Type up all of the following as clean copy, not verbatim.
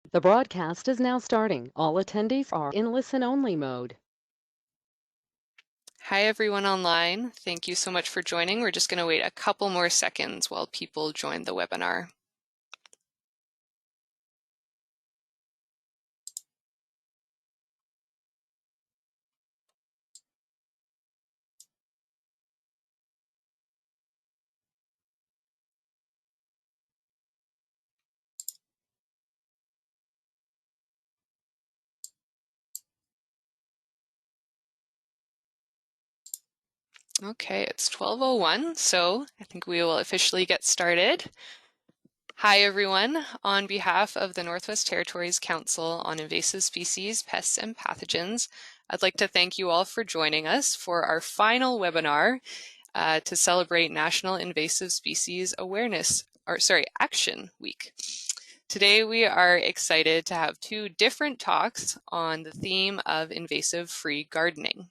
The broadcast is now starting. All attendees are in listen-only mode. Hi, everyone online. Thank you so much for joining. We're just going to wait a couple more seconds while people join the webinar. Okay, it's 12:01, so I think we will officially get started. Hi, everyone. On behalf of the Northwest Territories Council on Invasive Species, Pests, and Pathogens, I'd like to thank you all for joining us for our final webinar to celebrate National Invasive Species Action Week. Today we are excited to have two different talks on the theme of invasive-free gardening.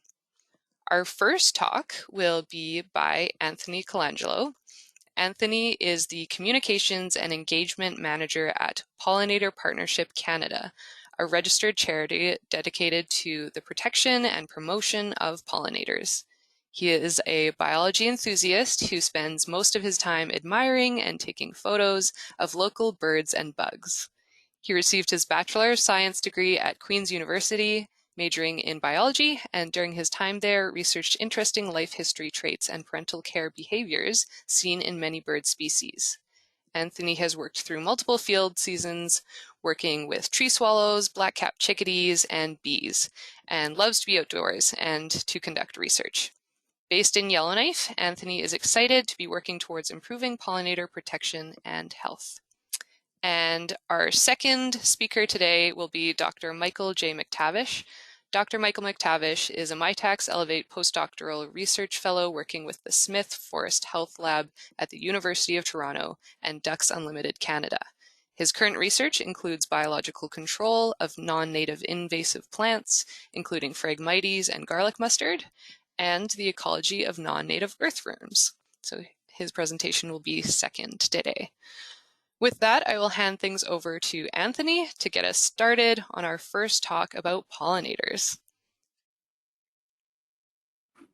Our first talk will be by Anthony Colangelo. Anthony is the Communications and Engagement Manager at Pollinator Partnership Canada, a registered charity dedicated to the protection and promotion of pollinators. He is a biology enthusiast who spends most of his time admiring and taking photos of local birds and bugs. He received his Bachelor of Science degree at Queen's University, majoring in biology, and during his time there researched interesting life history traits and parental care behaviors seen in many bird species. Anthony has worked through multiple field seasons, working with tree swallows, black-capped chickadees, and bees, and loves to be outdoors and to conduct research. Based in Yellowknife, Anthony is excited to be working towards improving pollinator protection and health. And our second speaker today will be Dr. Michael J. McTavish. Dr. Michael McTavish is a Mitacs Elevate postdoctoral research fellow working with the Smith Forest Health Lab at the University of Toronto and Ducks Unlimited Canada. His current research includes biological control of non-native invasive plants, including Phragmites and garlic mustard, and the ecology of non-native earthworms. So his presentation will be second today. With that, I will hand things over to Anthony to get us started on our first talk about pollinators.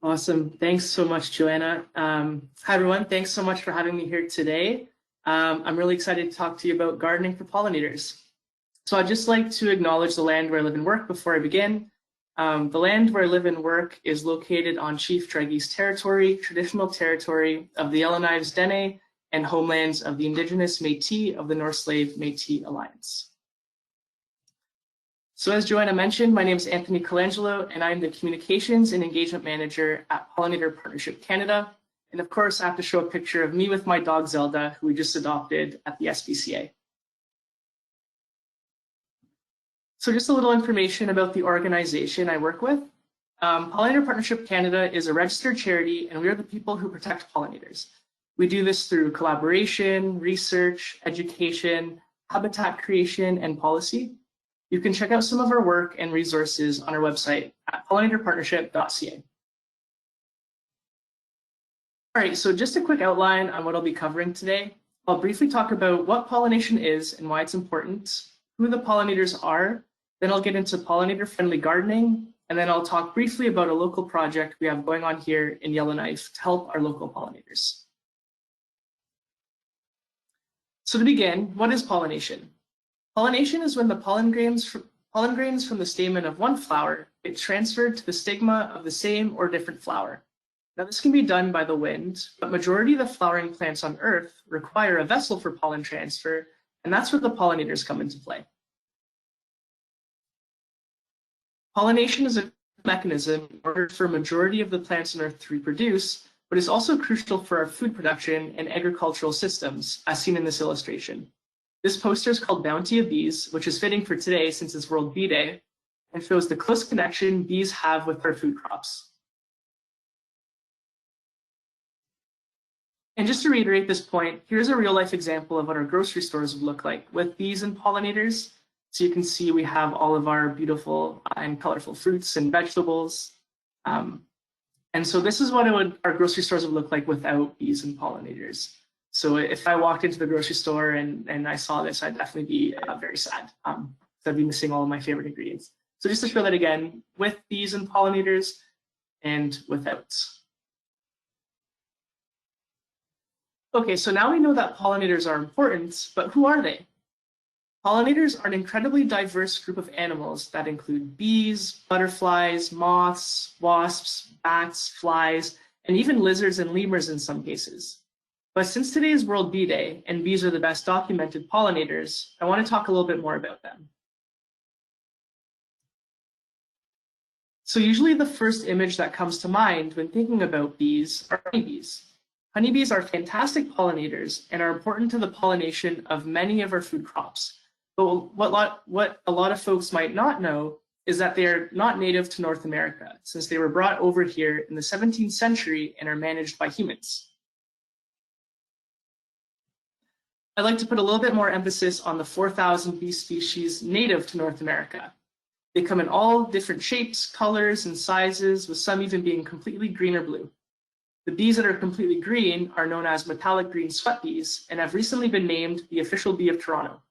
Awesome. Thanks so much, Joanna. Hi, everyone. Thanks so much for having me here today. I'm really excited to talk to you about gardening for pollinators. So I'd just like to acknowledge the land where I live and work before I begin. The land where I live and work is located on Chief Dragi's territory, traditional territory of the Yellowknives Dene, and homelands of the Indigenous Métis of the North Slave Métis Alliance. So as Joanna mentioned, my name is Anthony Colangelo, and I'm the Communications and Engagement Manager at Pollinator Partnership Canada. And of course, I have to show a picture of me with my dog Zelda, who we just adopted at the SPCA. So just a little information about the organization I work with. Pollinator Partnership Canada is a registered charity, and we are the people who protect pollinators. We do this through collaboration, research, education, habitat creation, and policy. You can check out some of our work and resources on our website at pollinatorpartnership.ca. All right, so just a quick outline on what I'll be covering today. I'll briefly talk about what pollination is and why it's important, who the pollinators are, then I'll get into pollinator-friendly gardening, and then I'll talk briefly about a local project we have going on here in Yellowknife to help our local pollinators. So to begin, what is pollination? Pollination is when the pollen grains from the stamen of one flower get transferred to the stigma of the same or different flower. Now this can be done by the wind, but majority of the flowering plants on Earth require a vessel for pollen transfer, and that's where the pollinators come into play. Pollination is a mechanism in order for a majority of the plants on Earth to reproduce, but is also crucial for our food production and agricultural systems, as seen in this illustration. This poster is called Bounty of Bees, which is fitting for today since it's World Bee Day, and shows the close connection bees have with our food crops. And just to reiterate this point, here's a real-life example of what our grocery stores would look like with bees and pollinators. So you can see we have all of our beautiful and colorful fruits and vegetables. And so this is what our grocery stores would look like without bees and pollinators. So if I walked into the grocery store and I saw this, I'd definitely be very sad. So I'd be missing all of my favorite ingredients. So just to show that again, with bees and pollinators and without. Okay, so now we know that pollinators are important, but who are they? Pollinators are an incredibly diverse group of animals that include bees, butterflies, moths, wasps, bats, flies, and even lizards and lemurs in some cases. But since today is World Bee Day and bees are the best documented pollinators, I want to talk a little bit more about them. So usually the first image that comes to mind when thinking about bees are honeybees. Honeybees are fantastic pollinators and are important to the pollination of many of our food crops. But what a lot of folks might not know is that they are not native to North America, since they were brought over here in the 17th century and are managed by humans. I'd like to put a little bit more emphasis on the 4,000 bee species native to North America. They come in all different shapes, colors, and sizes, with some even being completely green or blue. The bees that are completely green are known as metallic green sweat bees and have recently been named the official bee of Toronto.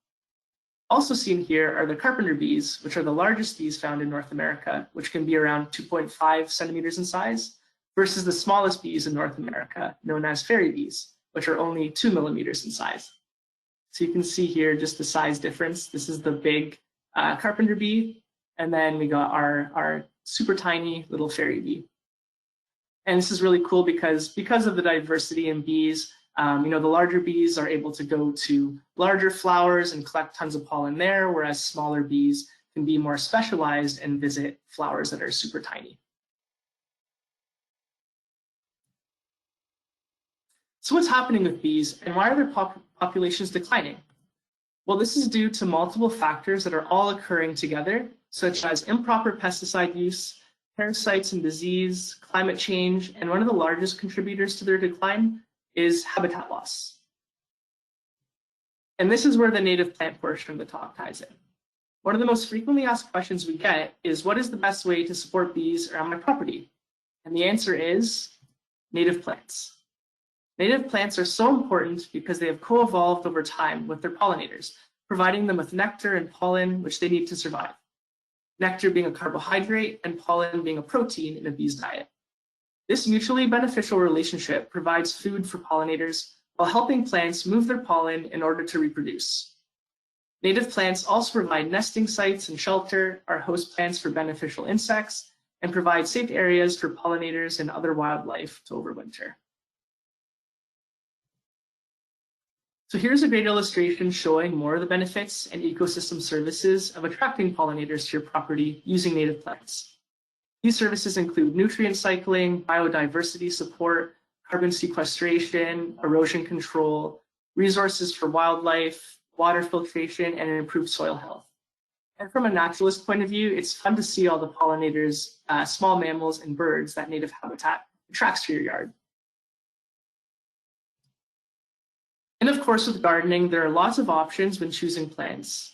Also seen here are the carpenter bees, which are the largest bees found in North America, which can be around 2.5 centimeters in size, versus the smallest bees in North America, known as fairy bees, which are only 2 millimeters in size. So you can see here just the size difference. This is the big carpenter bee, and then we got our super tiny little fairy bee. And this is really cool because of the diversity in bees, the larger bees are able to go to larger flowers and collect tons of pollen there, whereas smaller bees can be more specialized and visit flowers that are super tiny. So what's happening with bees and why are their populations declining? Well, this is due to multiple factors that are all occurring together, such as improper pesticide use, parasites and disease, climate change, and one of the largest contributors to their decline is habitat loss. And this is where the native plant portion of the talk ties in. One of the most frequently asked questions we get is, what is the best way to support bees around my property? And the answer is native plants. Native plants are so important because they have co-evolved over time with their pollinators, providing them with nectar and pollen, which they need to survive. Nectar being a carbohydrate and pollen being a protein in a bee's diet. This mutually beneficial relationship provides food for pollinators while helping plants move their pollen in order to reproduce. Native plants also provide nesting sites and shelter, are host plants for beneficial insects, and provide safe areas for pollinators and other wildlife to overwinter. So here's a great illustration showing more of the benefits and ecosystem services of attracting pollinators to your property using native plants. These services include nutrient cycling, biodiversity support, carbon sequestration, erosion control, resources for wildlife, water filtration, and improved soil health. And from a naturalist point of view, it's fun to see all the pollinators, small mammals, and birds that native habitat attracts to your yard. And of course, with gardening, there are lots of options when choosing plants.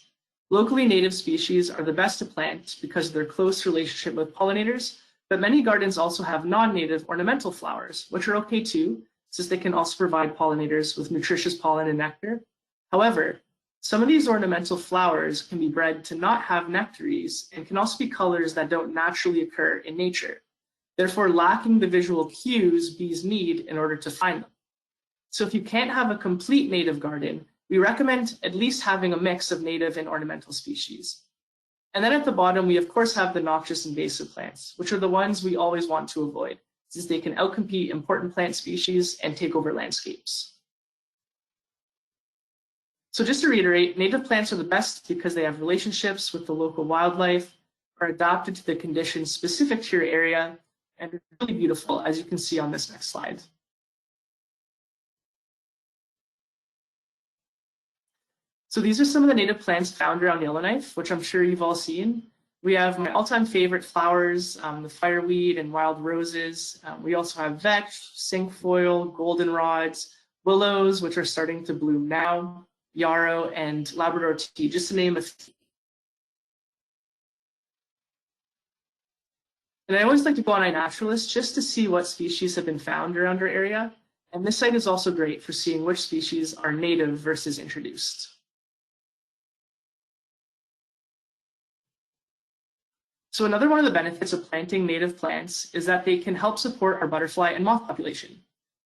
Locally native species are the best to plant because of their close relationship with pollinators, but many gardens also have non-native ornamental flowers, which are okay too, since they can also provide pollinators with nutritious pollen and nectar. However, some of these ornamental flowers can be bred to not have nectaries and can also be colors that don't naturally occur in nature, therefore lacking the visual cues bees need in order to find them. So if you can't have a complete native garden, we recommend at least having a mix of native and ornamental species. And then at the bottom, we of course have the noxious invasive plants, which are the ones we always want to avoid, since they can outcompete important plant species and take over landscapes. So just to reiterate, native plants are the best because they have relationships with the local wildlife, are adapted to the conditions specific to your area, and are really beautiful, as you can see on this next slide. So these are some of the native plants found around Yellowknife, which I'm sure you've all seen. We have my all-time favorite flowers, the fireweed and wild roses. We also have vetch, cinquefoil, goldenrods, willows, which are starting to bloom now, yarrow, and Labrador tea, just to name a few. And I always like to go on iNaturalist just to see what species have been found around our area. And this site is also great for seeing which species are native versus introduced. So another one of the benefits of planting native plants is that they can help support our butterfly and moth population.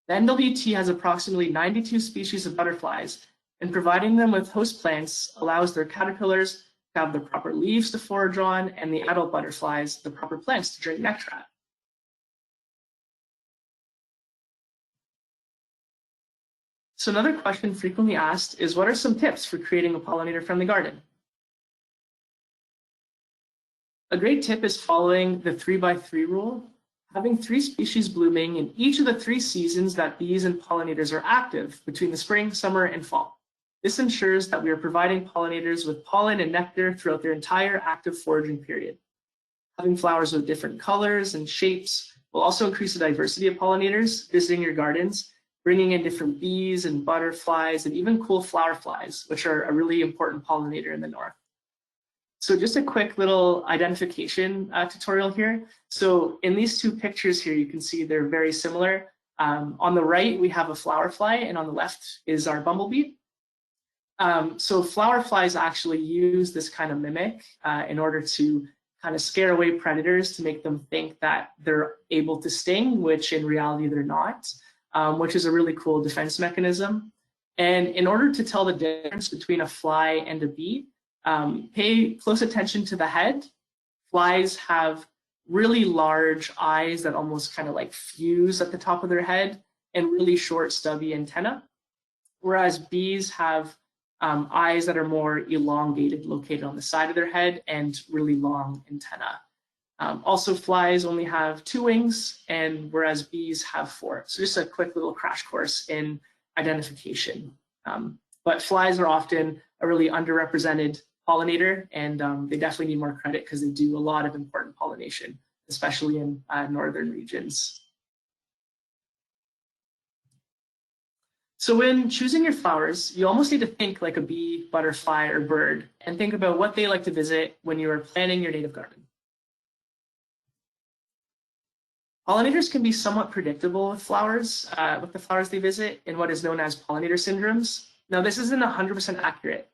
The NWT has approximately 92 species of butterflies, and providing them with host plants allows their caterpillars to have the proper leaves to forage on and the adult butterflies the proper plants to drink nectar at. So another question frequently asked is, what are some tips for creating a pollinator-friendly garden? A great tip is following the 3x3 rule, having 3 species blooming in each of the 3 seasons that bees and pollinators are active between the spring, summer, and fall. This ensures that we are providing pollinators with pollen and nectar throughout their entire active foraging period. Having flowers with different colors and shapes will also increase the diversity of pollinators visiting your gardens, bringing in different bees and butterflies and even cool flower flies, which are a really important pollinator in the north. So just a quick little identification tutorial here. So in these 2 pictures here, you can see they're very similar. On the right, we have a flower fly, and on the left is our bumblebee. So flower flies actually use this kind of mimic in order to kind of scare away predators to make them think that they're able to sting, which in reality they're not, which is a really cool defense mechanism. And in order to tell the difference between a fly and a bee, pay close attention to the head. Flies have really large eyes that almost kind of like fuse at the top of their head and really short stubby antennae, whereas bees have eyes that are more elongated, located on the side of their head, and really long antennae. Also, flies only have 2 wings, and whereas bees have 4. So just a quick little crash course in identification. But flies are often a really underrepresented pollinator, and they definitely need more credit because they do a lot of important pollination, especially in northern regions. So when choosing your flowers, you almost need to think like a bee, butterfly, or bird, and think about what they like to visit when you are planning your native garden. Pollinators can be somewhat predictable with flowers, with the flowers they visit, in what is known as pollinator syndromes. Now, this isn't 100% accurate.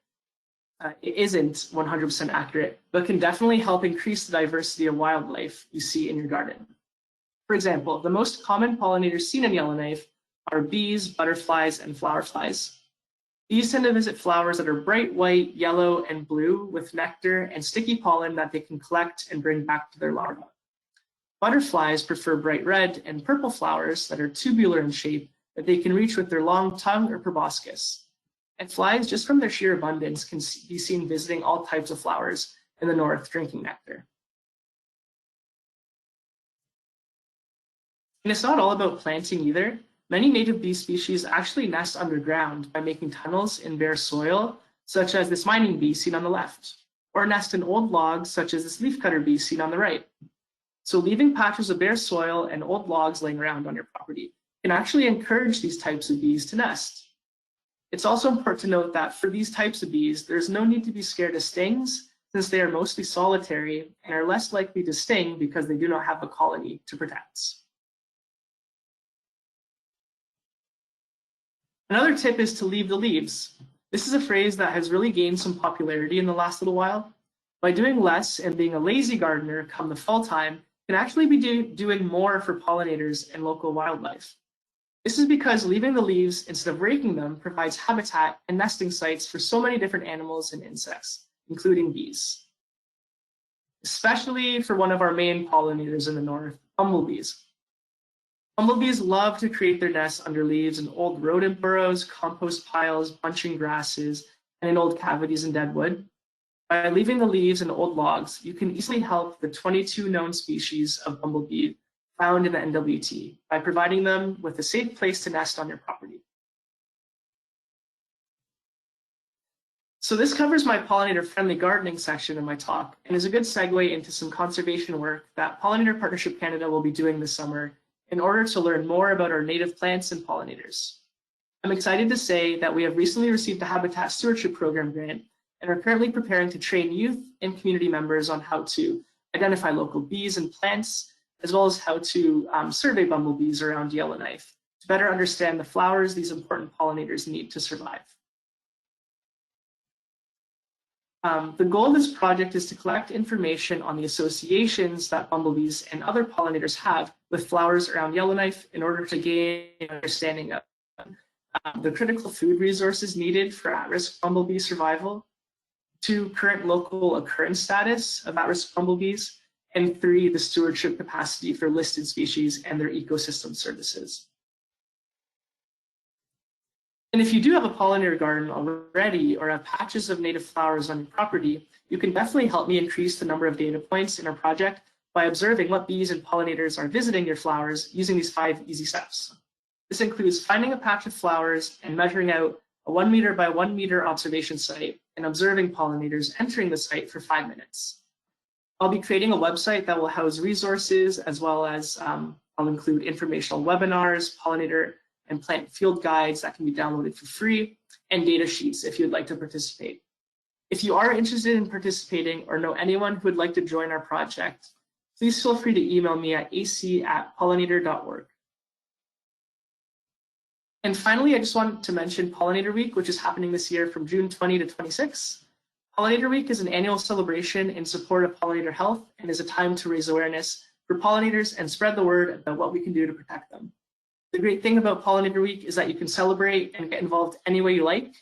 It isn't 100% accurate, but can definitely help increase the diversity of wildlife you see in your garden. For example, the most common pollinators seen in Yellowknife are bees, butterflies, and flower flies. Bees tend to visit flowers that are bright white, yellow, and blue with nectar and sticky pollen that they can collect and bring back to their larvae. Butterflies prefer bright red and purple flowers that are tubular in shape that they can reach with their long tongue or proboscis. And flies, just from their sheer abundance, can be seen visiting all types of flowers in the north, drinking nectar. And it's not all about planting either. Many native bee species actually nest underground by making tunnels in bare soil, such as this mining bee seen on the left, or nest in old logs, such as this leafcutter bee seen on the right. So leaving patches of bare soil and old logs laying around on your property can actually encourage these types of bees to nest. It's also important to note that for these types of bees, there's no need to be scared of stings, since they are mostly solitary and are less likely to sting because they do not have a colony to protect. Another tip is to leave the leaves. This is a phrase that has really gained some popularity in the last little while. By doing less and being a lazy gardener come the fall time, can actually be doing more for pollinators and local wildlife. This is because leaving the leaves instead of raking them provides habitat and nesting sites for so many different animals and insects, including bees. Especially for one of our main pollinators in the north, bumblebees. Bumblebees love to create their nests under leaves in old rodent burrows, compost piles, bunching grasses, and in old cavities in dead wood. By leaving the leaves in old logs, you can easily help the 22 known species of bumblebee found in the NWT by providing them with a safe place to nest on your property. So this covers my pollinator-friendly gardening section in my talk and is a good segue into some conservation work that Pollinator Partnership Canada will be doing this summer in order to learn more about our native plants and pollinators. I'm excited to say that we have recently received a Habitat Stewardship Program grant and are currently preparing to train youth and community members on how to identify local bees and plants, as well as how to survey bumblebees around Yellowknife to better understand the flowers these important pollinators need to survive. The goal of this project is to collect information on the associations that bumblebees and other pollinators have with flowers around Yellowknife in order to gain an understanding of the critical food resources needed for at-risk bumblebee survival, 2, current local occurrence status of at-risk bumblebees, and 3, the stewardship capacity for listed species and their ecosystem services. And if you do have a pollinator garden already or have patches of native flowers on your property, you can definitely help me increase the number of data points in our project by observing what bees and pollinators are visiting your flowers using these 5 easy steps. This includes finding a patch of flowers and measuring out a 1 meter by 1 meter observation site and observing pollinators entering the site for 5 minutes. I'll be creating a website that will house resources as well as I'll include informational webinars, pollinator and plant field guides that can be downloaded for free, and data sheets if you'd like to participate. If you are interested in participating or know anyone who would like to join our project, please feel free to email me at ac@pollinator.org. And finally, I just wanted to mention Pollinator Week, which is happening this year from June 20 to 26. Pollinator Week is an annual celebration in support of pollinator health and is a time to raise awareness for pollinators and spread the word about what we can do to protect them. The great thing about Pollinator Week is that you can celebrate and get involved any way you like.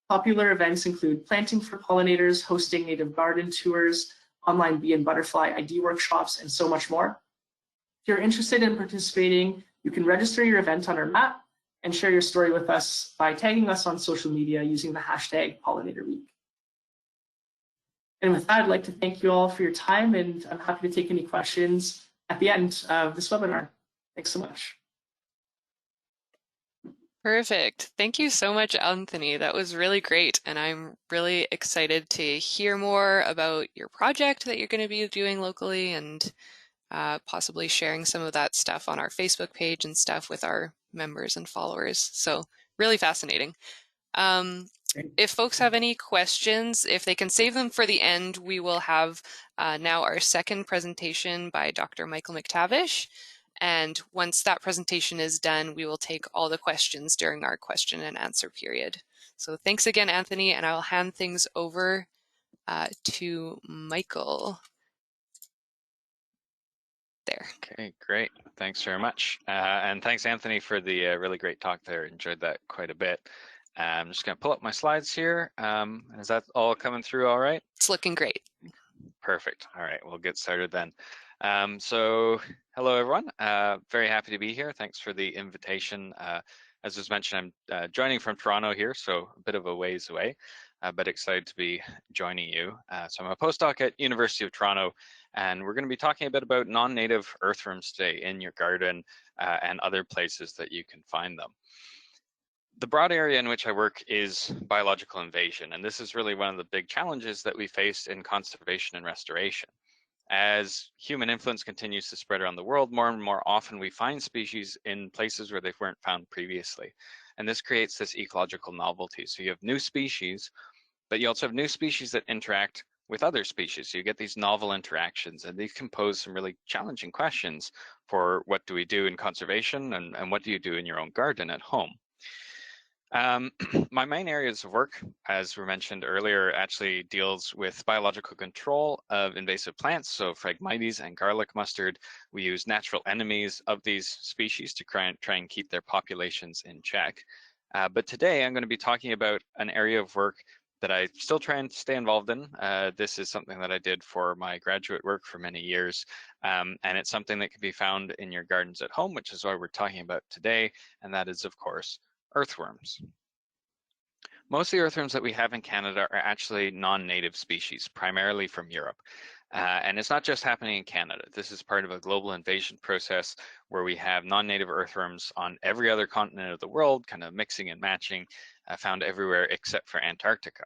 Popular events include planting for pollinators, hosting native garden tours, online bee and butterfly ID workshops, and so much more. If you're interested in participating, you can register your event on our map and share your story with us by tagging us on social media using the hashtag Pollinator Week. And with that, I'd like to thank you all for your time, and I'm happy to take any questions at the end of this webinar. Thanks so much. Perfect. Thank you so much, Anthony. That was really great. And I'm really excited to hear more about your project that you're going to be doing locally and possibly sharing some of that stuff on our Facebook page and stuff with our members and followers. So really fascinating. If folks have any questions, if they can save them for the end, we will have now our second presentation by Dr. Michael McTavish. And once that presentation is done, we will take all the questions during our question and answer period. So thanks again, Anthony, and I will hand things over to Michael. There. Okay, great. Thanks very much. And thanks, Anthony, for the really great talk there. Enjoyed that quite a bit. I'm just going to pull up my slides here. Is that all coming through all right? It's looking great. Perfect. All right, we'll get started then. So hello, everyone. Very happy to be here. Thanks for the invitation. As was mentioned, I'm joining from Toronto here, so a bit of a ways away, but excited to be joining you. So I'm a postdoc at University of Toronto, and we're going to be talking a bit about non-native earthworms today in your garden and other places that you can find them. The broad area in which I work is biological invasion, and this is really one of the big challenges that we face in conservation and restoration. As human influence continues to spread around the world, more and more often we find species in places where they weren't found previously. And this creates this ecological novelty. So you have new species, but you also have new species that interact with other species. So you get these novel interactions, and these can pose some really challenging questions for what do we do in conservation and what do you do in your own garden at home. My main areas of work, as we mentioned earlier, actually deals with biological control of invasive plants, so Phragmites and garlic mustard. We use natural enemies of these species to try and keep their populations in check. But today I'm going to be talking about an area of work that I still try and stay involved in. This is something that I did for my graduate work for many years, and it's something that can be found in your gardens at home, which is why we're talking about today, and that is, of course, earthworms. Most of the earthworms that we have in Canada are actually non-native species, primarily from Europe. And it's not just happening in Canada. This is part of a global invasion process where we have non-native earthworms on every other continent of the world, kind of mixing and matching, found everywhere except for Antarctica.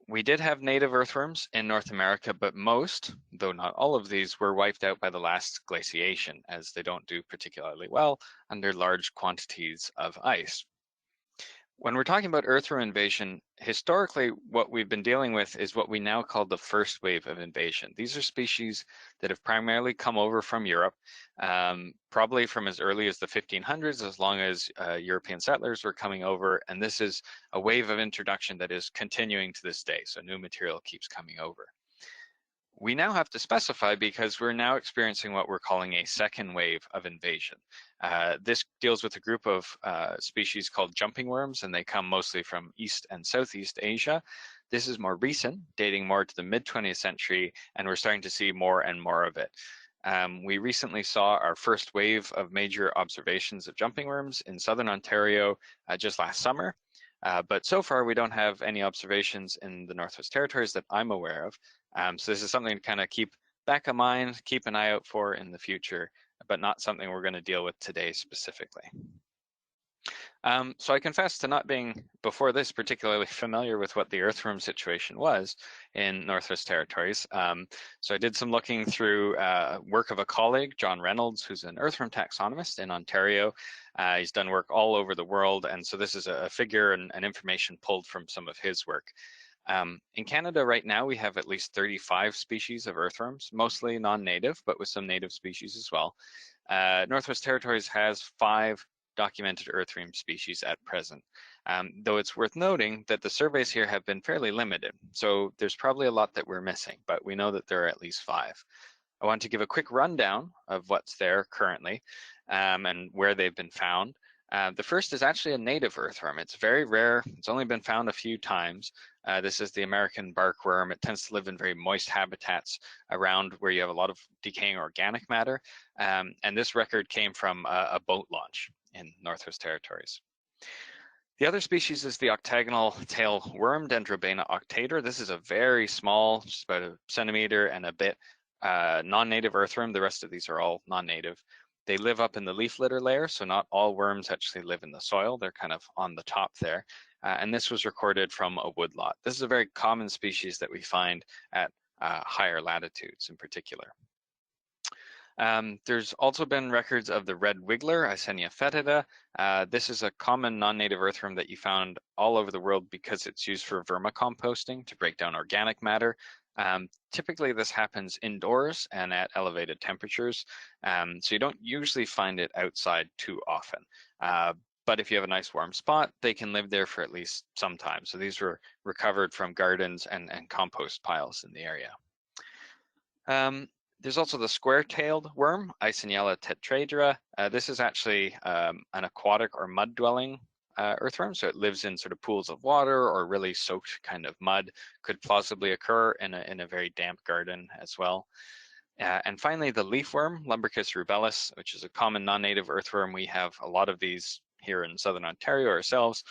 We did have native earthworms in North America, but most, though not all of these, were wiped out by the last glaciation, as they don't do particularly well under large quantities of ice. When we're talking about earthworm invasion, historically what we've been dealing with is what we now call the first wave of invasion. These are species that have primarily come over from Europe, probably from as early as the 1500s, as long as European settlers were coming over, and this is a wave of introduction that is continuing to this day, so new material keeps coming over. We now have to specify because we're now experiencing what we're calling a second wave of invasion. This deals with a group of species called jumping worms, and they come mostly from East and Southeast Asia. This is more recent, dating more to the mid-20th century, and we're starting to see more and more of it. We recently saw our first wave of major observations of jumping worms in southern Ontario just last summer. But so far, we don't have any observations in the Northwest Territories that I'm aware of. So this is something to kind of keep back of mind, keep an eye out for in the future, but not something we're going to deal with today specifically. So I confess to not being, before this, particularly familiar with what the earthworm situation was in Northwest Territories. So I did some looking through work of a colleague, John Reynolds, who's an earthworm taxonomist in Ontario. He's done work all over the world, and so this is a figure and information pulled from some of his work. In Canada right now, we have at least 35 species of earthworms, mostly non-native, but with some native species as well. Northwest Territories has 5 documented earthworm species at present, though it's worth noting that the surveys here have been fairly limited, so there's probably a lot that we're missing, but we know that there are at least 5. I want to give a quick rundown of what's there currently and where they've been found. The first is actually a native earthworm. It's very rare. It's only been found a few times. This is the American barkworm. It tends to live in very moist habitats around where you have a lot of decaying organic matter. And this record came from a boat launch in Northwest Territories. The other species is the octagonal tail worm, Dendrobena octator. This is a very small, just about a centimeter and a bit, non-native earthworm. The rest of these are all non-native. They live up in the leaf litter layer, so not all worms actually live in the soil. They're kind of on the top there. And this was recorded from a woodlot. This is a very common species that we find at higher latitudes in particular. There's also been records of the red wiggler, Eisenia fetida. This is a common non-native earthworm that you found all over the world because it's used for vermicomposting to break down organic matter. Typically this happens indoors and at elevated temperatures, so you don't usually find it outside too often. But if you have a nice warm spot, they can live there for at least some time. So these were recovered from gardens and compost piles in the area. There's also the square-tailed worm, Eisenia tetrahedra. This is actually an aquatic or mud-dwelling earthworm, so it lives in sort of pools of water or really soaked kind of mud. Could plausibly occur in a very damp garden as well. And finally, the leafworm, Lumbricus rubellus, which is a common non-native earthworm. We have a lot of these here in southern Ontario ourselves.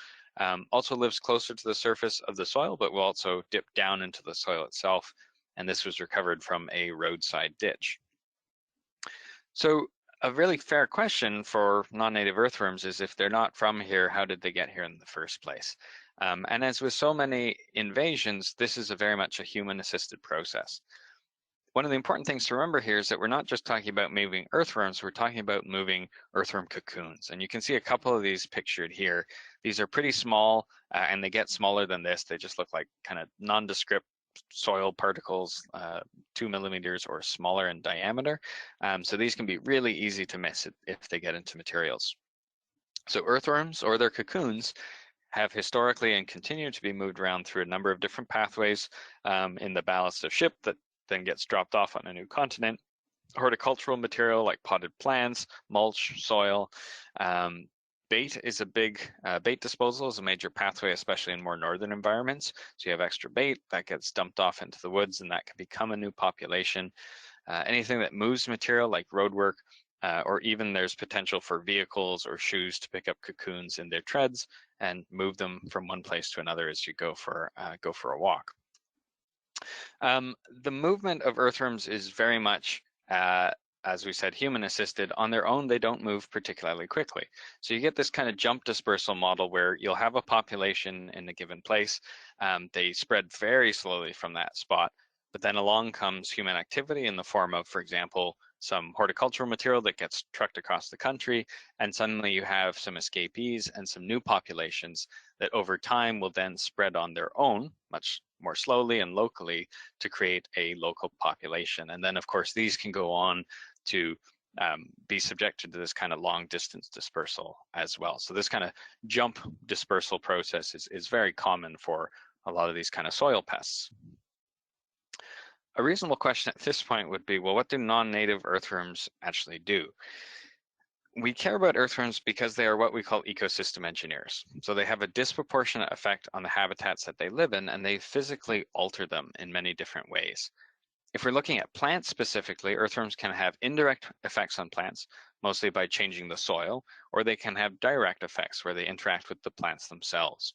Also lives closer to the surface of the soil, but will also dip down into the soil itself. And this was recovered from a roadside ditch. So a really fair question for non-native earthworms is, if they're not from here, how did they get here in the first place? And as with so many invasions, this is very much a human-assisted process. One of the important things to remember here is that we're not just talking about moving earthworms, we're talking about moving earthworm cocoons. And you can see a couple of these pictured here. These are pretty small, and they get smaller than this. They just look like kind of nondescript soil particles, 2 millimeters or smaller in diameter. So these can be really easy to miss if they get into materials. So earthworms or their cocoons have historically and continue to be moved around through a number of different pathways in the ballast of ship that then gets dropped off on a new continent. Horticultural material like potted plants, mulch, soil. Bait is a big, bait disposal is a major pathway, especially in more northern environments. So you have extra bait that gets dumped off into the woods, and that can become a new population. Anything that moves material like roadwork, or even there's potential for vehicles or shoes to pick up cocoons in their treads and move them from one place to another as you go for a walk. The movement of earthworms is very much, as we said, human assisted. On their own, they don't move particularly quickly. So you get this kind of jump dispersal model where you'll have a population in a given place. They spread very slowly from that spot, But then along comes human activity in the form of, for example, some horticultural material that gets trucked across the country, and suddenly you have some escapees and some new populations that over time will then spread on their own, much more slowly and locally, to create a local population. And then, of course, these can go on to be subjected to this kind of long distance dispersal as well. So this kind of jump dispersal process is very common for a lot of these kind of soil pests. A reasonable question at this point would be, well, what do non-native earthworms actually do? We care about earthworms because they are what we call ecosystem engineers. So they have a disproportionate effect on the habitats that they live in, and they physically alter them in many different ways. If we're looking at plants specifically, earthworms can have indirect effects on plants, mostly by changing the soil, or they can have direct effects where they interact with the plants themselves.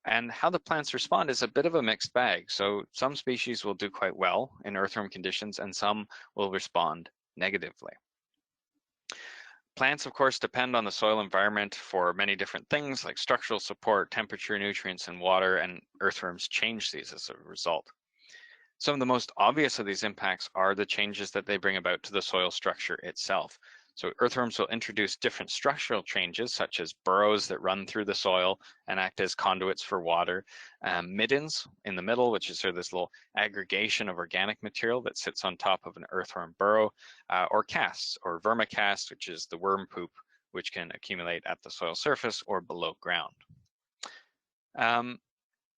And how the plants respond is a bit of a mixed bag. So some species will do quite well in earthworm conditions and some will respond negatively. Plants, of course, depend on the soil environment for many different things like structural support, temperature, nutrients, and water, and earthworms change these as a result. Some of the most obvious of these impacts are the changes that they bring about to the soil structure itself. So earthworms will introduce different structural changes, such as burrows that run through the soil and act as conduits for water, middens in the middle, which is sort of this little aggregation of organic material that sits on top of an earthworm burrow, or casts, or vermicast, which is the worm poop, which can accumulate at the soil surface or below ground.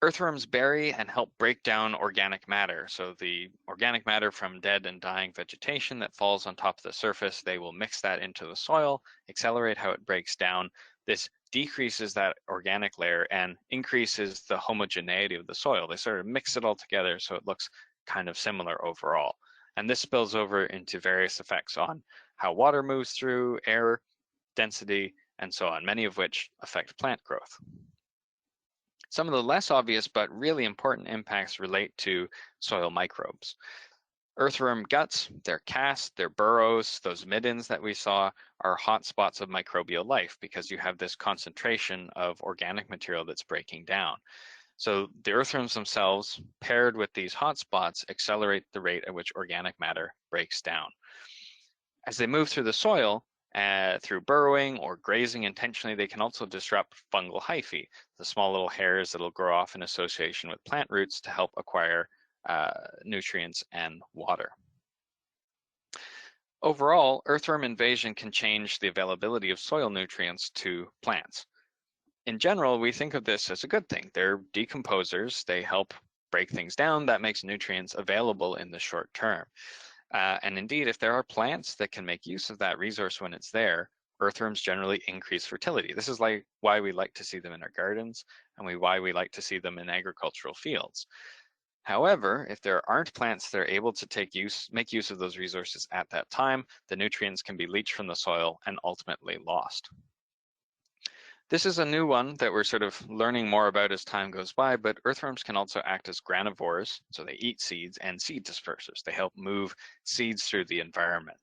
Earthworms bury and help break down organic matter. So the organic matter from dead and dying vegetation that falls on top of the surface, they will mix that into the soil, accelerate how it breaks down. This decreases that organic layer and increases the homogeneity of the soil. They sort of mix it all together so it looks kind of similar overall. And this spills over into various effects on how water moves through, air density, and so on, many of which affect plant growth. Some of the less obvious but really important impacts relate to soil microbes. Earthworm guts, their casts, their burrows, those middens that we saw are hotspots of microbial life because you have this concentration of organic material that's breaking down. So the earthworms themselves, paired with these hotspots, accelerate the rate at which organic matter breaks down. As they move through the soil, through burrowing or grazing intentionally, they can also disrupt fungal hyphae, the small little hairs that'll grow off in association with plant roots to help acquire nutrients and water. Overall, earthworm invasion can change the availability of soil nutrients to plants. In general, we think of this as a good thing. They're decomposers, they help break things down, that makes nutrients available in the short term. And indeed, if there are plants that can make use of that resource when it's there, earthworms generally increase fertility. This is like why we like to see them in our gardens and why we like to see them in agricultural fields. However, if there aren't plants that are able to make use of those resources at that time, the nutrients can be leached from the soil and ultimately lost. This is a new one that we're sort of learning more about as time goes by, but earthworms can also act as granivores, so they eat seeds, and seed dispersers. They help move seeds through the environment.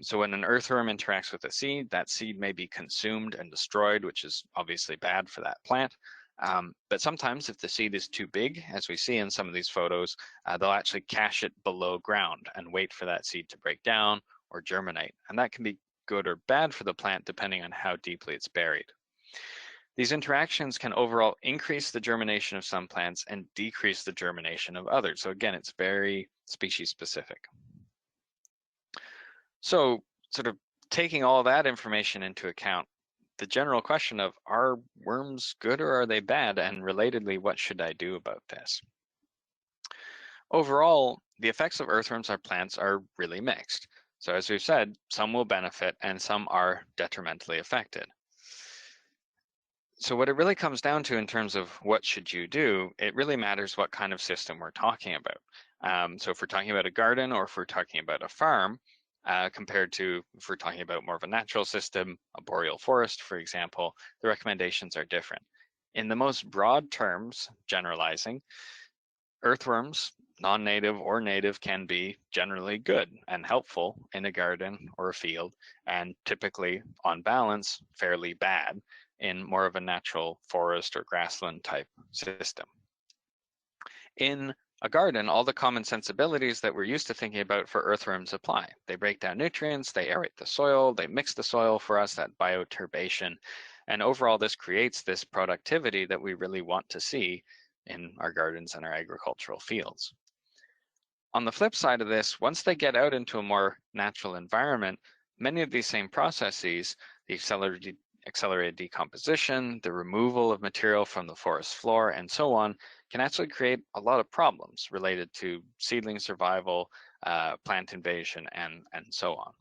So when an earthworm interacts with a seed, that seed may be consumed and destroyed, which is obviously bad for that plant. But sometimes if the seed is too big, as we see in some of these photos, they'll actually cache it below ground and wait for that seed to break down or germinate. And that can be good or bad for the plant depending on how deeply it's buried. These interactions can overall increase the germination of some plants and decrease the germination of others. So again, it's very species specific. So sort of taking all that information into account, the general question of are worms good or are they bad? And relatedly, what should I do about this? Overall, the effects of earthworms on plants are really mixed. So as we've said, some will benefit and some are detrimentally affected. So what it really comes down to in terms of what should you do, it really matters what kind of system we're talking about. So if we're talking about a garden or if we're talking about a farm, compared to if we're talking about more of a natural system, a boreal forest, for example, the recommendations are different. In the most broad terms, generalizing, earthworms, non-native or native, can be generally good and helpful in a garden or a field, and typically, on balance, fairly bad in more of a natural forest or grassland type system. In a garden, all the common sensibilities that we're used to thinking about for earthworms apply. They break down nutrients, they aerate the soil, they mix the soil for us, that bioturbation. And overall, this creates this productivity that we really want to see in our gardens and our agricultural fields. On the flip side of this, once they get out into a more natural environment, many of these same processes, the accelerated decomposition, the removal of material from the forest floor, and so on, can actually create a lot of problems related to seedling survival, plant invasion, and so on.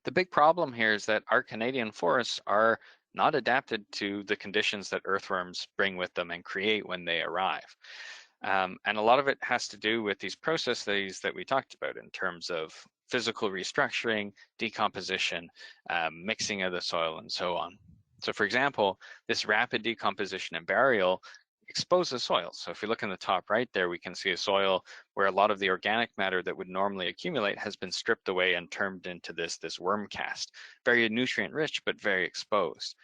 The big problem here is that our Canadian forests are not adapted to the conditions that earthworms bring with them and create when they arrive. And a lot of it has to do with these processes that we talked about in terms of physical restructuring, decomposition, mixing of the soil, and so on. So for example, this rapid decomposition and burial exposes soil. So if you look in the top right there, we can see a soil where a lot of the organic matter that would normally accumulate has been stripped away and turned into this worm cast. Very nutrient rich, but very exposed.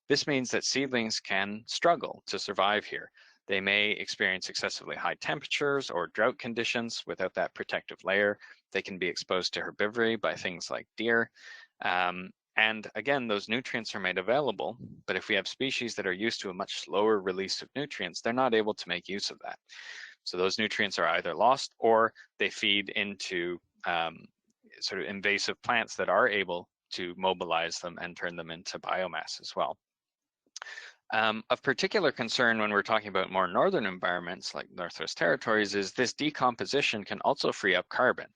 This means that seedlings can struggle to survive here. They may experience excessively high temperatures or drought conditions without that protective layer. They can be exposed to herbivory by things like deer. And again, those nutrients are made available, but if we have species that are used to a much slower release of nutrients, they're not able to make use of that. So those nutrients are either lost or they feed into sort of invasive plants that are able to mobilize them and turn them into biomass as well. Of particular concern when we're talking about more northern environments like Northwest Territories is this decomposition can also free up carbon.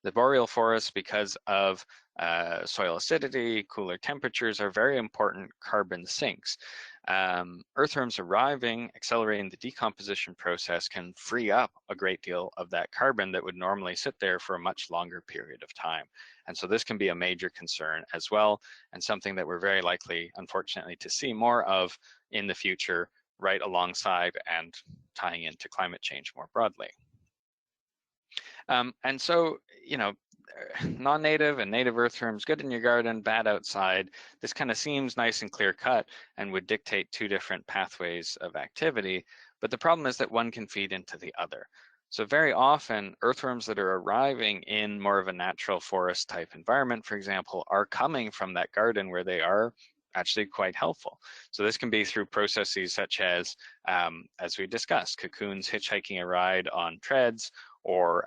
The boreal forests, because of soil acidity, cooler temperatures, are very important carbon sinks. Earthworms arriving, accelerating the decomposition process, can free up a great deal of that carbon that would normally sit there for a much longer period of time. And so this can be a major concern as well, and something that we're very likely, unfortunately, to see more of in the future, right alongside and tying into climate change more broadly. And so, you know, non-native and native earthworms, good in your garden, bad outside. This kind of seems nice and clear cut and would dictate two different pathways of activity. But the problem is that one can feed into the other. So very often earthworms that are arriving in more of a natural forest type environment, for example, are coming from that garden where they are actually quite helpful. So this can be through processes such as we discussed, cocoons hitchhiking a ride on treads, or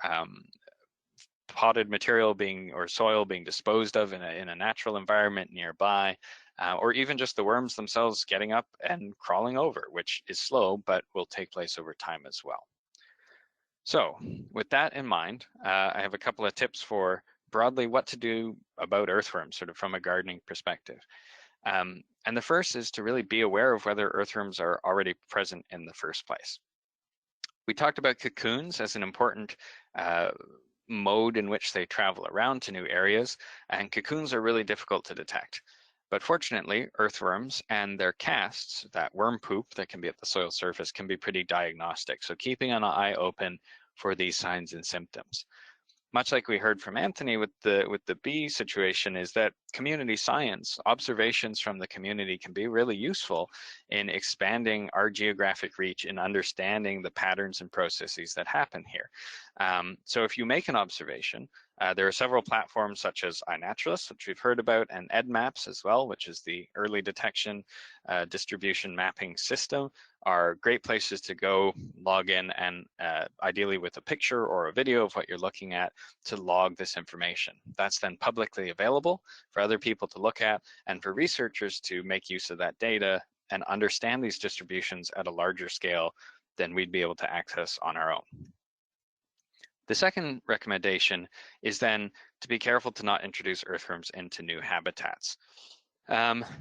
potted material or soil being disposed of in a natural environment nearby, or even just the worms themselves getting up and crawling over, which is slow, but will take place over time as well. So with that in mind, I have a couple of tips for broadly what to do about earthworms, sort of from a gardening perspective. And the first is to really be aware of whether earthworms are already present in the first place. We talked about cocoons as an important mode in which they travel around to new areas, and cocoons are really difficult to detect. But fortunately, earthworms and their casts, that worm poop that can be at the soil surface, can be pretty diagnostic. So keeping an eye open for these signs and symptoms. Much like we heard from Anthony with the bee situation, is that community science, observations from the community, can be really useful in expanding our geographic reach and understanding the patterns and processes that happen here. So if you make an observation, there are several platforms such as iNaturalist, which we've heard about, and EdMaps as well, which is the early detection distribution mapping system, are great places to go log in and ideally with a picture or a video of what you're looking at to log this information. That's then publicly available for other people to look at and for researchers to make use of that data and understand these distributions at a larger scale than we'd be able to access on our own. The second recommendation is then to be careful to not introduce earthworms into new habitats.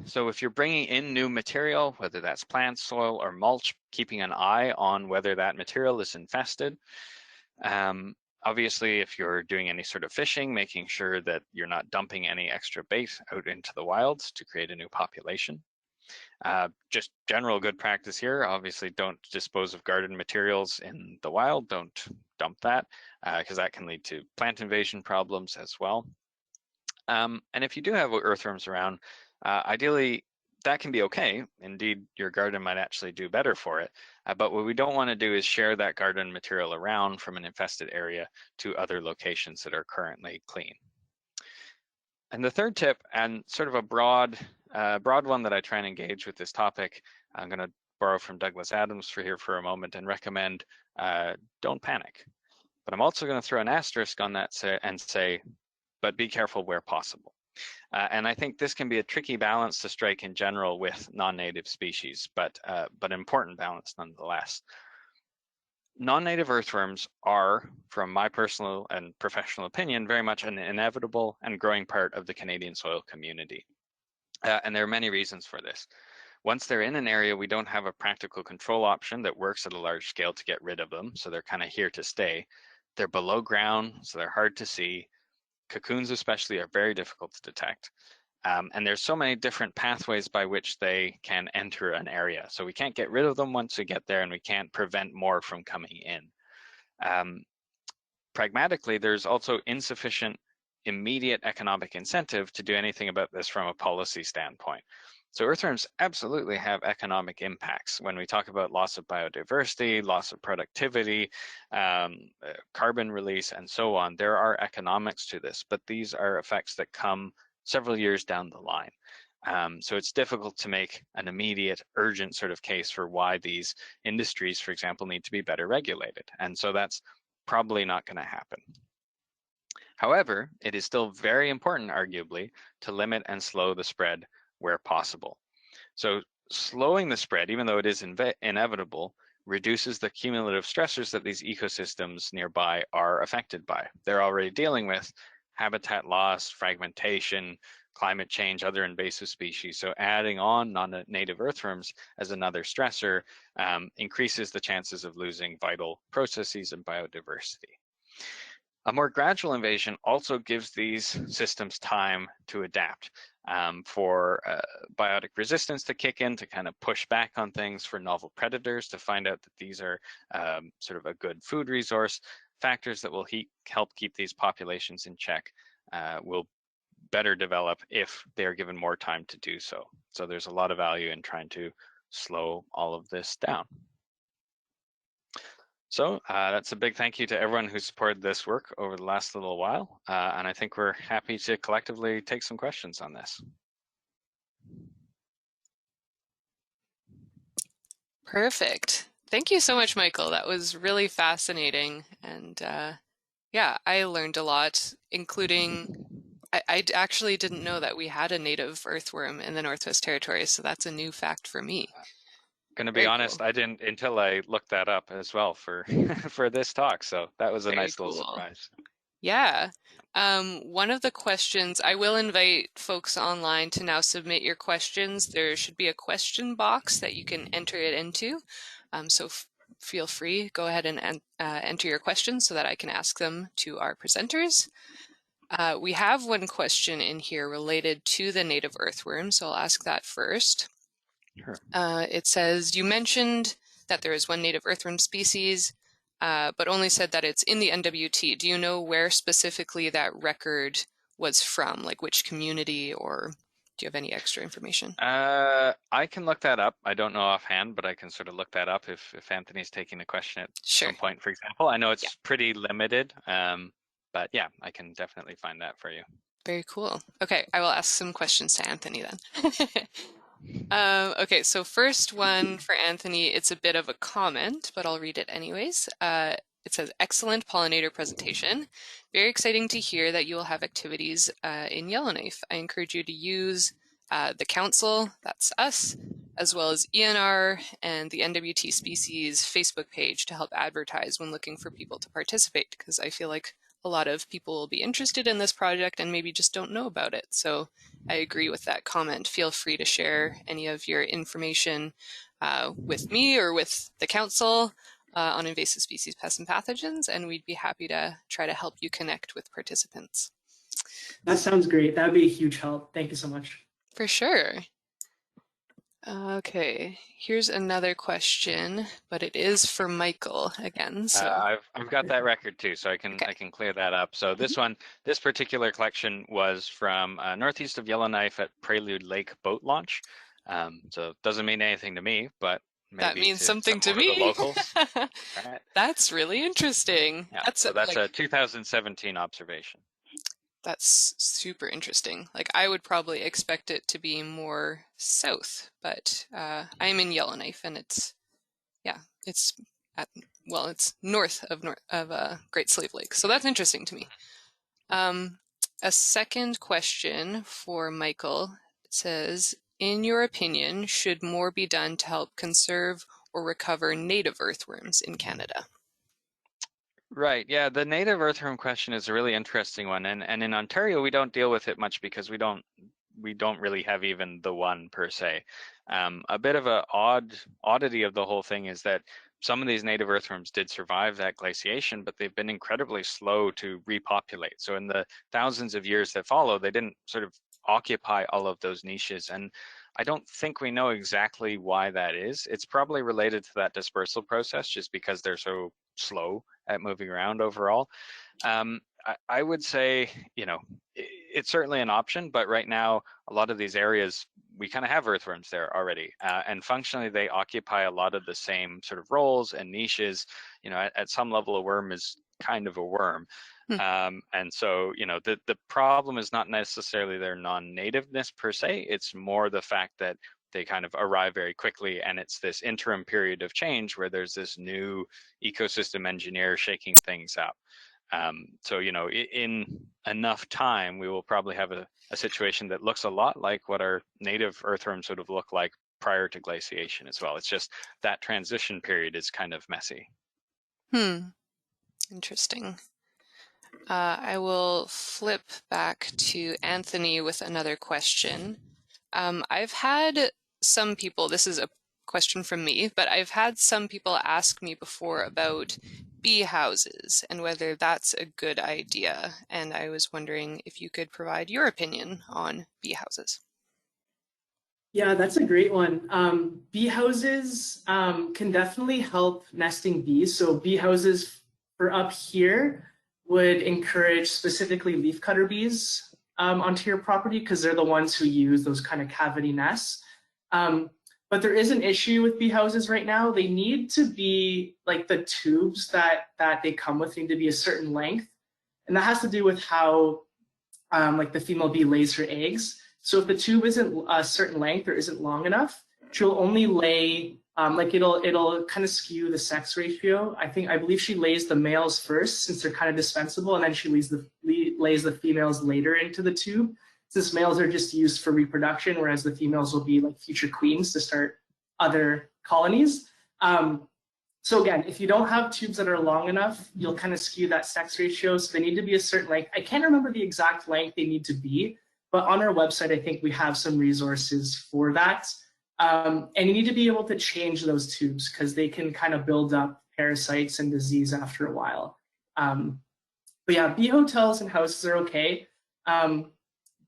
So if you're bringing in new material, whether that's plants, soil, or mulch, keeping an eye on whether that material is infested. Obviously, if you're doing any sort of fishing, making sure that you're not dumping any extra bait out into the wilds to create a new population. Just general good practice here, obviously don't dispose of garden materials in the wild, don't dump that, because that can lead to plant invasion problems as well. And if you do have earthworms around, ideally that can be okay. Indeed, your garden might actually do better for it. But what we don't want to do is share that garden material around from an infested area to other locations that are currently clean. And the third tip, and sort of a broad one that I try and engage with this topic, I'm going to borrow from Douglas Adams for a moment and recommend don't panic. But I'm also going to throw an asterisk on that and say, but be careful where possible. And I think this can be a tricky balance to strike in general with non-native species, but an important balance nonetheless. Non-native earthworms are, from my personal and professional opinion, very much an inevitable and growing part of the Canadian soil community. And there are many reasons for this. Once they're in an area, we don't have a practical control option that works at a large scale to get rid of them, so they're kind of here to stay. They're below ground, so they're hard to see. Cocoons especially are very difficult to detect. And there's so many different pathways by which they can enter an area. So we can't get rid of them once we get there, and we can't prevent more from coming in. Pragmatically, there's also insufficient immediate economic incentive to do anything about this from a policy standpoint. So earthworms absolutely have economic impacts. When we talk about loss of biodiversity, loss of productivity, carbon release, and so on, there are economics to this, but these are effects that come several years down the line. So it's difficult to make an immediate, urgent sort of case for why these industries, for example, need to be better regulated. And so that's probably not going to happen. However, it is still very important, arguably, to limit and slow the spread where possible. So slowing the spread, even though it is inevitable, reduces the cumulative stressors that these ecosystems nearby are affected by. They're already dealing with habitat loss, fragmentation, climate change, other invasive species. So adding on non-native earthworms as another stressor increases the chances of losing vital processes and biodiversity. A more gradual invasion also gives these systems time to adapt, for biotic resistance to kick in, to kind of push back on things, for novel predators to find out that these are sort of a good food resource. Factors that will help keep these populations in check will better develop if they are given more time to do so. So there's a lot of value in trying to slow all of this down. So that's a big thank you to everyone who supported this work over the last little while. And I think we're happy to collectively take some questions on this. Perfect. Thank you so much, Michael. That was really fascinating. And yeah, I learned a lot, including, I actually didn't know that we had a native earthworm in the Northwest Territories. So that's a new fact for me. Going to be honest, I didn't until I looked that up as well for for this talk. So that was a nice little surprise. Yeah. One of the questions, I will invite folks online to now submit your questions. There should be a question box that you can enter it into. So feel free, go ahead and enter your questions so that I can ask them to our presenters. We have one question in here related to the native earthworm, so I'll ask that first. Sure. It says, you mentioned that there is one native earthworm species, but only said that it's in the NWT. Do you know where specifically that record was from, like which community, or do you have any extra information? I can look that up. I don't know offhand, but I can sort of look that up if Anthony's taking a question at some point, for example. I know it's pretty limited, but yeah, I can definitely find that for you. Very cool. Okay, I will ask some questions to Anthony then. Okay, so first one for Anthony, it's a bit of a comment, but I'll read it anyways. It says, excellent pollinator presentation. Very exciting to hear that you will have activities in Yellowknife. I encourage you to use the council, that's us, as well as ENR and the NWT species Facebook page to help advertise when looking for people to participate, because I feel like a lot of people will be interested in this project and maybe just don't know about it. So I agree with that comment. Feel free to share any of your information with me or with the council on invasive species, pests, and pathogens, and we'd be happy to try to help you connect with participants. That sounds great. That would be a huge help. Thank you so much. For sure. Okay, here's another question, but it is for Michael again. So I've got that record too, so I can clear that up. So this particular collection was from northeast of Yellowknife at Prelude Lake Boat Launch. So it doesn't mean anything to me, but That maybe means to something some to more of the me. locals. Right. That's really interesting. Yeah, That's so that's like, a 2017 observation. that's super interesting. Like I would probably expect it to be more south, but I'm in Yellowknife and it's, yeah, it's at, well, it's north of Great Slave Lake. So that's interesting to me. A second question for Michael says, in your opinion, should more be done to help conserve or recover native earthworms in Canada? Right. Yeah, the native earthworm question is a really interesting one, and in Ontario we don't deal with it much because we don't really have even the one per se. A bit of a oddity of the whole thing is that some of these native earthworms did survive that glaciation, but they've been incredibly slow to repopulate. So in the thousands of years that follow, they didn't sort of occupy all of those niches. And I don't think we know exactly why that is. It's probably related to that dispersal process, just because they're so slow at moving around overall. I would say, it's certainly an option, but right now, a lot of these areas, we kind of have earthworms there already. And functionally, they occupy a lot of the same sort of roles and niches. At some level, a worm is kind of a worm. And so, the problem is not necessarily their non-nativeness per se. It's more the fact that they kind of arrive very quickly, and it's this interim period of change where there's this new ecosystem engineer shaking things up. So, in enough time, we will probably have a situation that looks a lot like what our native earthworms would have looked like prior to glaciation as well. It's just that transition period is kind of messy. Interesting. I will flip back to Anthony with another question. I've had some people, this is a question from me, but I've had some people ask me before about bee houses and whether that's a good idea. And I was wondering if you could provide your opinion on bee houses. Yeah, that's a great one. Bee houses can definitely help nesting bees. So bee houses for up here would encourage specifically leafcutter bees onto your property because they're the ones who use those kind of cavity nests. But there is an issue with bee houses right now. They need to be like the tubes that they come with need to be a certain length, and that has to do with how like the female bee lays her eggs. So if the tube isn't a certain length or isn't long enough, she'll only lay like it'll kind of skew the sex ratio. I believe she lays the males first since they're kind of dispensable, and then she lays the females later into the tube. Since males are just used for reproduction, whereas the females will be like future queens to start other colonies. So again, if you don't have tubes that are long enough, you'll kind of skew that sex ratio. So they need to be a certain length. I can't remember the exact length they need to be, but on our website, I think we have some resources for that. And you need to be able to change those tubes because they can kind of build up parasites and disease after a while. But yeah, bee hotels and houses are okay.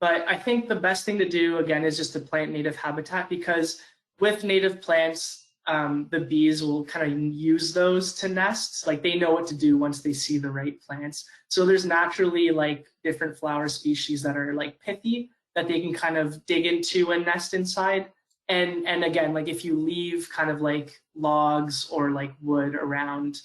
But I think the best thing to do, again, is just to plant native habitat because with native plants, the bees will kind of use those to nest. Like they know what to do once they see the right plants. So there's naturally like different flower species that are like pithy that they can kind of dig into and nest inside. And again, like if you leave kind of like logs or like wood around,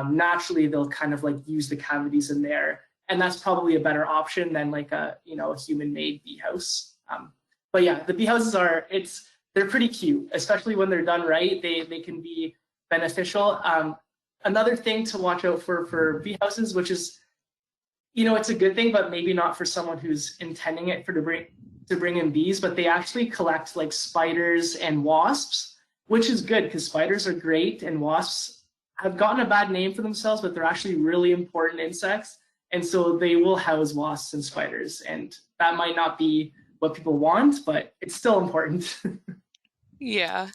naturally they'll kind of like use the cavities in there. And that's probably a better option than like a human-made bee house. But yeah, the bee houses they're pretty cute, especially when they're done right. They can be beneficial. Another thing to watch out for bee houses, which is, it's a good thing, but maybe not for someone who's intending it to bring in bees, but they actually collect like spiders and wasps, which is good because spiders are great and wasps have gotten a bad name for themselves, but they're actually really important insects. And so they will house wasps and spiders, and that might not be what people want, but it's still important. Yeah.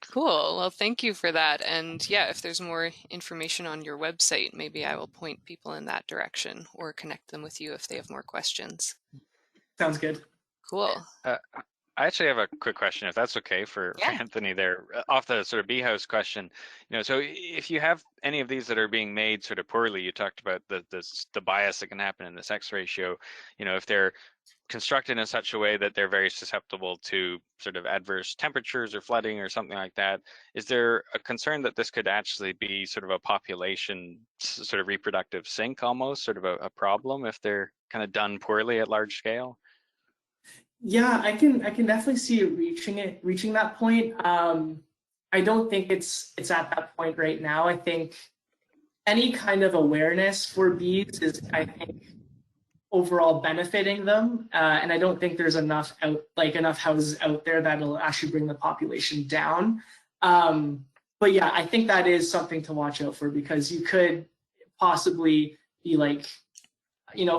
Cool. Well, thank you for that. And yeah, if there's more information on your website, maybe I will point people in that direction or connect them with you if they have more questions. Sounds good. Cool. I actually have a quick question, if that's okay, for Anthony there, off the sort of bee house question. So if you have any of these that are being made sort of poorly, you talked about the bias that can happen in the sex ratio. If they're constructed in such a way that they're very susceptible to sort of adverse temperatures or flooding or something like that, is there a concern that this could actually be sort of a population sort of reproductive sink almost, sort of a problem if they're kind of done poorly at large scale? Yeah, I can definitely see it reaching that point. I don't think it's at that point right now. I think any kind of awareness for bees is, I think, overall benefiting them, and I don't think there's enough houses out there that'll actually bring the population down. But yeah, I think that is something to watch out for, because you could possibly be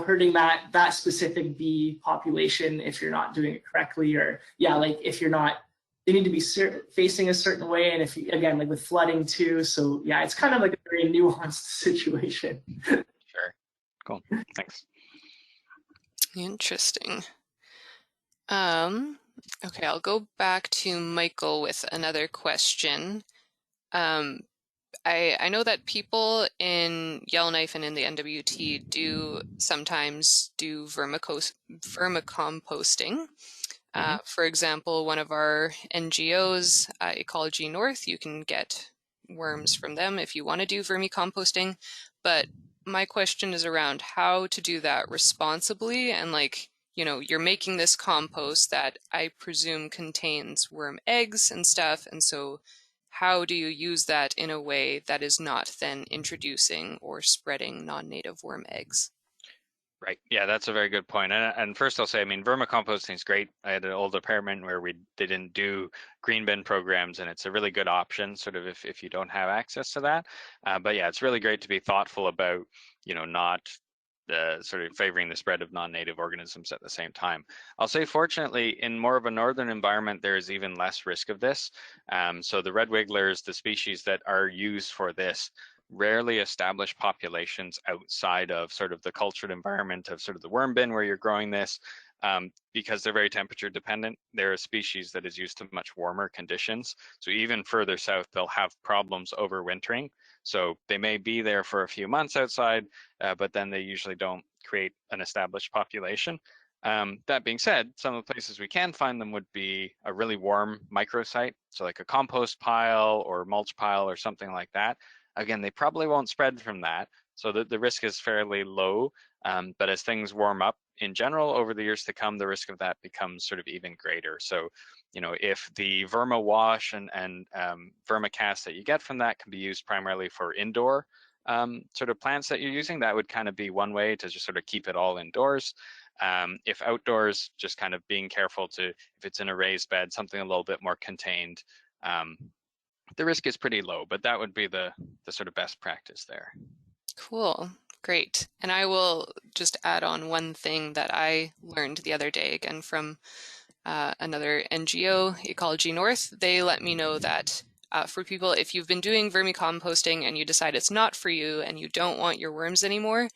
hurting that specific bee population if you're not doing it correctly, or if you're not, they need to be facing a certain way, and if you, again, like with flooding too. So yeah, it's kind of like a very nuanced situation. Sure. Cool. Thanks. Interesting. Okay, I'll go back to Michael with another question. I know that people in Yellowknife and in the NWT do sometimes do vermicomposting. For example, one of our NGOs, Ecology North, you can get worms from them if you want to do vermicomposting. But my question is around how to do that responsibly, and you're making this compost that I presume contains worm eggs and stuff, and so how do you use that in a way that is not then introducing or spreading non-native worm eggs? Right. Yeah, that's a very good point. And first I'll say, I mean, vermicomposting is great. I had an old apartment where they didn't do green bin programs, and it's a really good option sort of if you don't have access to that. But yeah, it's really great to be thoughtful about, not sort of favoring the spread of non-native organisms at the same time. I'll say, fortunately, in more of a northern environment, there is even less risk of this. So the red wigglers, the species that are used for this, rarely establish populations outside of sort of the cultured environment of sort of the worm bin where you're growing this, because they're very temperature dependent. They're a species that is used to much warmer conditions. So even further south, they'll have problems overwintering. So they may be there for a few months outside, but then they usually don't create an established population. That being said, some of the places we can find them would be a really warm microsite, so like a compost pile or mulch pile or something like that. Again, they probably won't spread from that, so the risk is fairly low. But as things warm up in general over the years to come, the risk of that becomes sort of even greater. So, if the verma wash and vermicast that you get from that can be used primarily for indoor sort of plants that you're using, that would kind of be one way to just sort of keep it all indoors. If outdoors, just kind of being careful if it's in a raised bed, something a little bit more contained, the risk is pretty low, but that would be the sort of best practice there. Cool. Great. And I will just add on one thing that I learned the other day, again from another NGO, Ecology North. They let me know that for people, if you've been doing vermicomposting and you decide it's not for you and you don't want your worms anymore,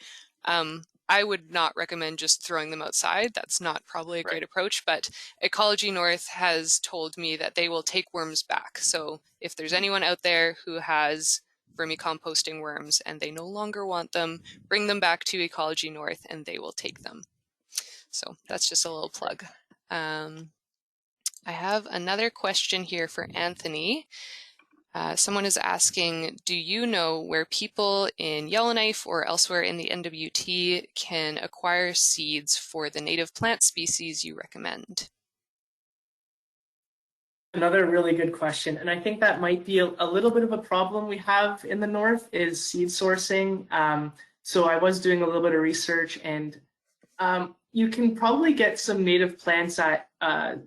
I would not recommend just throwing them outside. That's not probably a great approach, but Ecology North has told me that they will take worms back. So if there's anyone out there who has vermicomposting worms and they no longer want them, bring them back to Ecology North and they will take them. So that's just a little plug. I have another question here for Anthony. Someone is asking, do you know where people in Yellowknife or elsewhere in the NWT can acquire seeds for the native plant species you recommend? Another really good question, and I think that might be a little bit of a problem we have in the north is seed sourcing. So I was doing a little bit of research, and you can probably get some native plants at I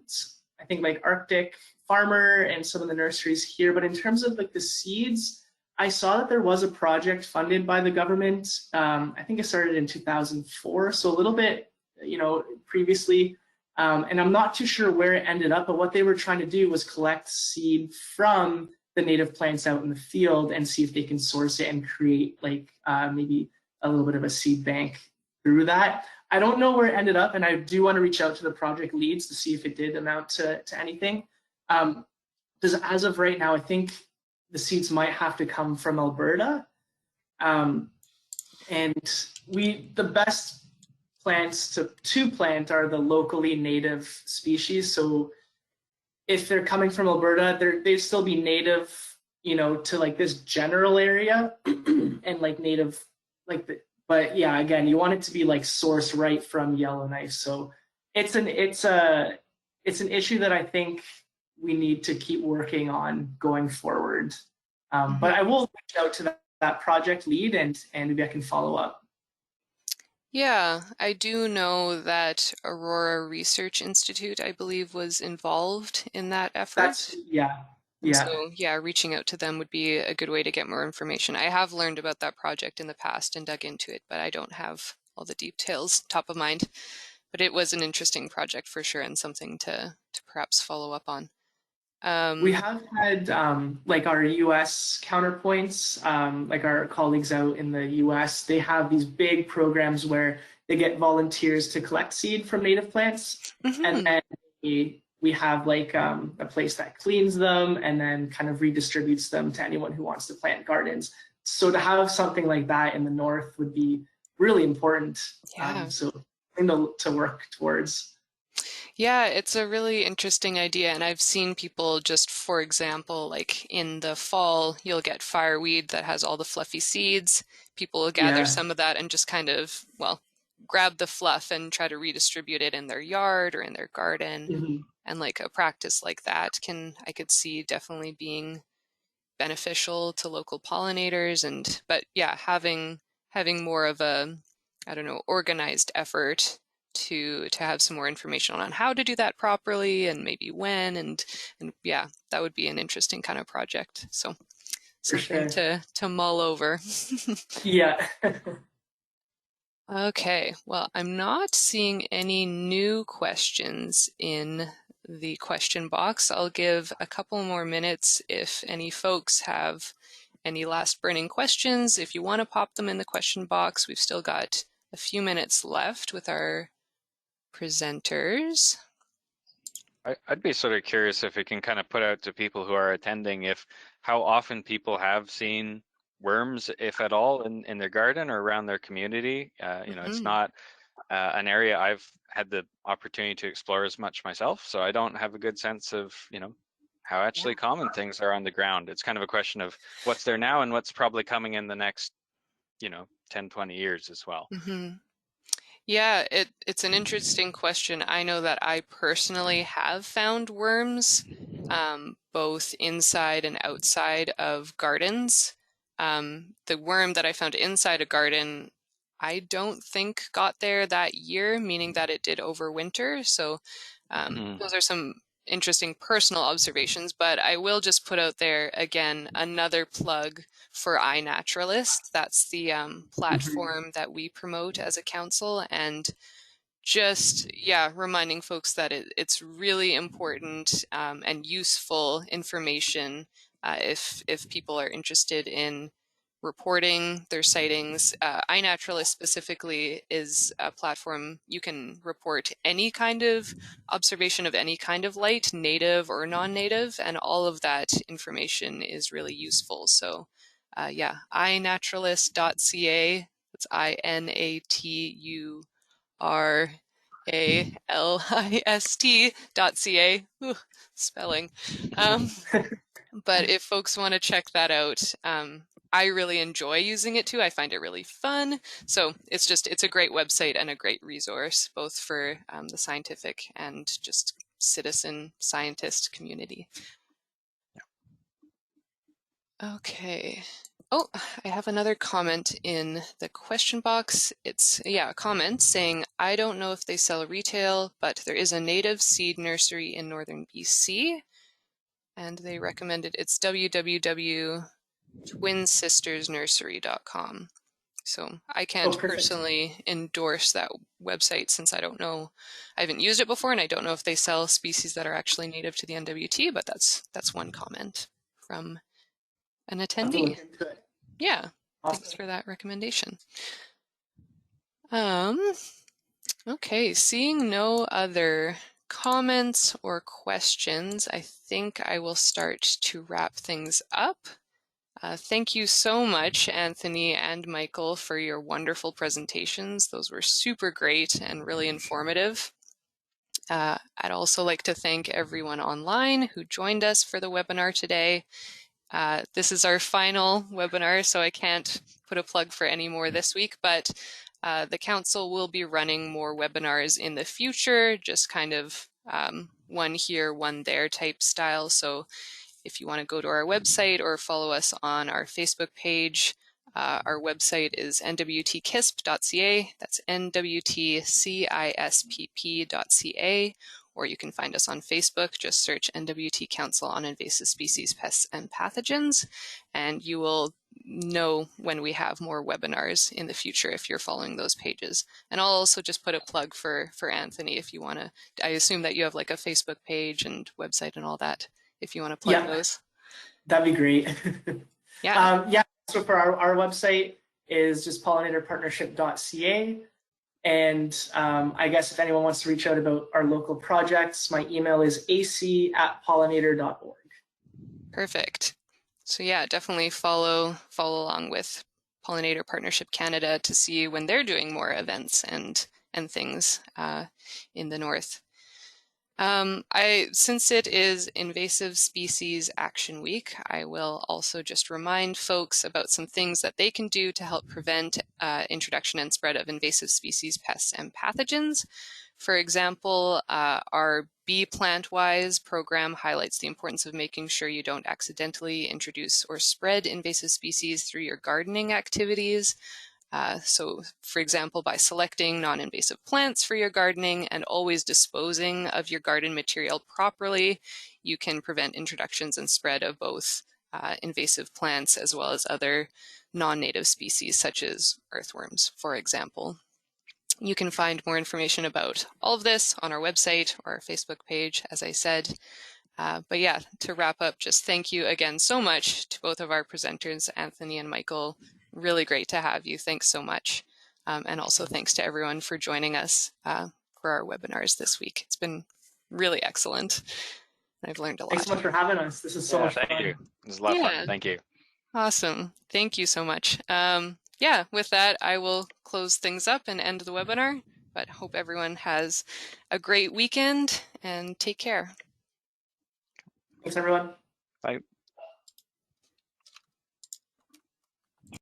think like Arctic Farmer and some of the nurseries here. But in terms of like the seeds, I saw that there was a project funded by the government. I think it started in 2004, so a little bit, previously. And I'm not too sure where it ended up, but what they were trying to do was collect seed from the native plants out in the field and see if they can source it and create like maybe a little bit of a seed bank through that. I don't know where it ended up, and I do want to reach out to the project leads to see if it did amount to anything. Because as of right now, I think the seeds might have to come from Alberta. And the best plants to plant are the locally native species. So if they're coming from Alberta, they'd still be native, to like this general area and like native, but yeah, again, you want it to be like sourced right from Yellowknife. So it's an issue that I think we need to keep working on going forward. But I will reach out to that project lead and maybe I can follow up. Yeah, I do know that Aurora Research Institute, I believe, was involved in that effort. Yeah. So yeah, reaching out to them would be a good way to get more information. I have learned about that project in the past and dug into it, but I don't have all the details top of mind. But it was an interesting project for sure and something to perhaps follow up on. We have had like our US counterpoints, like our colleagues out in the US, they have these big programs where they get volunteers to collect seed from native plants. And then we have like a place that cleans them and then kind of redistributes them to anyone who wants to plant gardens. So to have something like that in the north would be really important. Yeah. So to work towards. Yeah, it's a really interesting idea. And I've seen people just, for example, like in the fall, you'll get fireweed that has all the fluffy seeds. People will gather some of that and just kind of, well, grab the fluff and try to redistribute it in their yard or in their garden. And like a practice like that I could see definitely being beneficial to local pollinators. But yeah, having more of a, I don't know, organized effort to have some more information on how to do that properly and maybe when and yeah, that would be an interesting kind of project. So something to mull over. Yeah. Okay, well, I'm not seeing any new questions in the question box. I'll give a couple more minutes if any folks have any last burning questions. If you want to pop them in the question box, we've still got a few minutes left with our presenters. I'd be sort of curious if we can kind of put out to people who are attending how often people have seen worms, if at all, in their garden or around their community. It's not an area I've had the opportunity to explore as much myself, so I don't have a good sense of, how actually common things are on the ground. It's kind of a question of what's there now and what's probably coming in the next, 10, 20 years as well. Yeah, it's an interesting question. I know that I personally have found worms both inside and outside of gardens. The worm that I found inside a garden, I don't think got there that year, meaning that it did overwinter. So those are some interesting personal observations, but I will just put out there again another plug for iNaturalist. That's the platform that we promote as a council, and just reminding folks that it's really important and useful information if people are interested in reporting their sightings. iNaturalist specifically is a platform you can report any kind of observation of any kind of light, native or non-native, and all of that information is really useful. So iNaturalist.ca, that's iNaturalist.ca. Spelling. But if folks want to check that out, I really enjoy using it too. I find it really fun. So it's a great website and a great resource, both for the scientific and just citizen scientist community. Okay. Oh, I have another comment in the question box. It's a comment saying, I don't know if they sell retail, but there is a native seed nursery in northern BC. And they recommended it's www.twinsistersnursery.com. So I can't personally endorse that website since I don't know, I haven't used it before, and I don't know if they sell species that are actually native to the NWT, but that's one comment from an attendee. Yeah, awesome. Thanks for that recommendation. Okay, seeing no other comments or questions, I think I will start to wrap things up. Thank you so much, Anthony and Michael, for your wonderful presentations. Those were super great and really informative. I'd also like to thank everyone online who joined us for the webinar today. This is our final webinar, so I can't put a plug for any more this week, but the Council will be running more webinars in the future, just kind of one here, one there type style. So if you want to go to our website or follow us on our Facebook page, our website is nwtkisp.ca. That's nwtcispp.ca. Or you can find us on Facebook. Just search NWT Council on Invasive Species, Pests, and Pathogens, and you will know when we have more webinars in the future if you're following those pages. And I'll also just put a plug for Anthony if you want to. I assume that you have like a Facebook page and website and all that, if you want to plug those. That'd be great. Yeah. So for our website is just pollinatorpartnership.ca. And I guess if anyone wants to reach out about our local projects, my email is ac@pollinator.org. Perfect. So yeah, definitely follow along with Pollinator Partnership Canada to see when they're doing more events and things in the north. Since it is Invasive Species Action Week, I will also just remind folks about some things that they can do to help prevent introduction and spread of invasive species, pests, and pathogens. For example, our Be Plant-Wise program highlights the importance of making sure you don't accidentally introduce or spread invasive species through your gardening activities. So, for example, by selecting non-invasive plants for your gardening and always disposing of your garden material properly, you can prevent introductions and spread of both invasive plants as well as other non-native species such as earthworms, for example. You can find more information about all of this on our website or our Facebook page, as I said. But yeah, to wrap up, just thank you again so much to both of our presenters, Anthony and Michael. Really great to have you. Thanks so much. And also thanks to everyone for joining us for our webinars this week. It's been really excellent. I've learned a lot. Thanks so much for having us. This is so much fun. Thank you. This is a lot of fun. Thank you. Awesome. Thank you so much. Yeah, with that, I will close things up and end the webinar, but hope everyone has a great weekend and take care. Thanks, everyone. Bye.